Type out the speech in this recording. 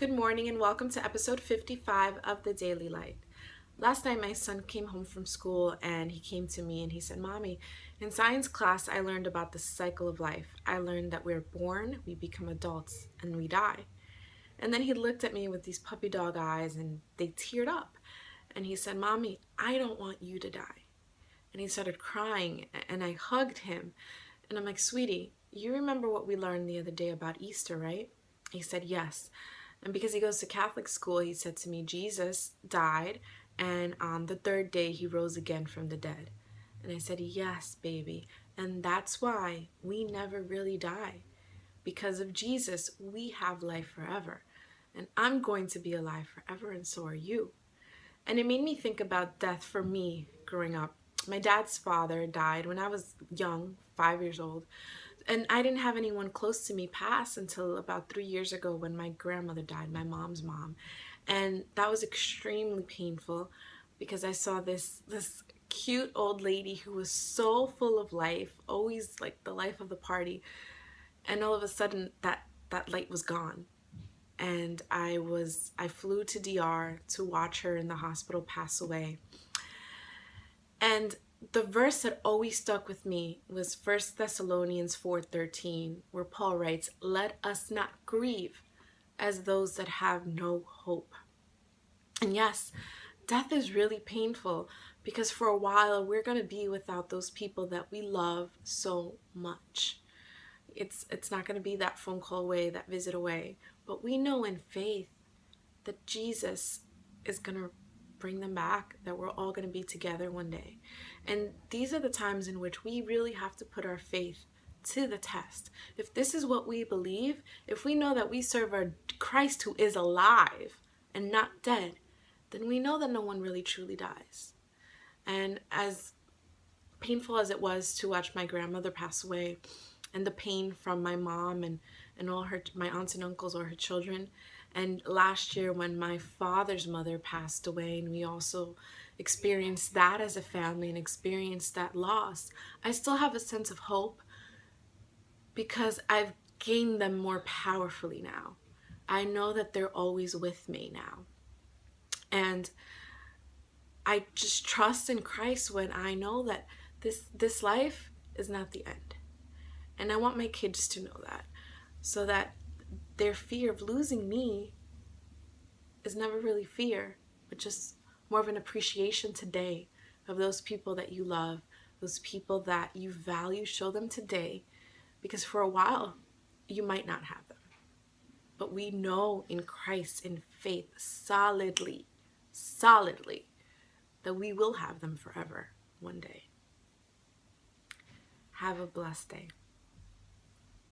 Good morning and welcome to episode 55 of The Daily Light. Last night my son came home from school and he came to me and he said, "Mommy, in science class I learned about the cycle of life. I learned that we're born, we become adults, and we die." And then he looked at me with these puppy dog eyes and they teared up. And he said, "Mommy, I don't want you to die." And he started crying and I hugged him. And I'm like, "Sweetie, you remember what we learned the other day about Easter, right?" He said, "Yes." And because he goes to Catholic school, he said to me, "Jesus died, and on the third day he rose again from the dead." And I said, "Yes, baby. And that's why we never really die. Because of Jesus, we have life forever. And I'm going to be alive forever, and so are you." And it made me think about death for me growing up. My dad's father died when I was young, 5 years old. And I didn't have anyone close to me pass until about 3 years ago when my grandmother died, my mom's mom. And that was extremely painful because I saw this cute old lady who was so full of life, always like the life of the party. And all of a sudden that light was gone. And I flew to DR to watch her in the hospital pass away. And the verse that always stuck with me was 1 Thessalonians 4:13, where Paul writes, "Let us not grieve as those that have no hope." And yes, death is really painful because for a while we're going to be without those people that we love so much. It's not going to be that phone call away, that visit away, but we know in faith that Jesus is going to bring them back, that we're all going to be together one day. And these are the times in which we really have to put our faith to the test. If this is what we believe, if we know that we serve a Christ who is alive and not dead, then we know that no one really truly dies. And as painful as it was to watch my grandmother pass away, and the pain from my mom and all my aunts and uncles or her children, and last year when my father's mother passed away and we also experienced that as a family and experienced that loss, I still have a sense of hope because I've gained them more powerfully now. I know that they're always with me now. And I just trust in Christ when I know that this life is not the end. And I want my kids to know that, so that their fear of losing me is never really fear, but just more of an appreciation today of those people that you love, those people that you value. Show them today, because for a while you might not have them. But we know in Christ, in faith, solidly, that we will have them forever one day. Have a blessed day.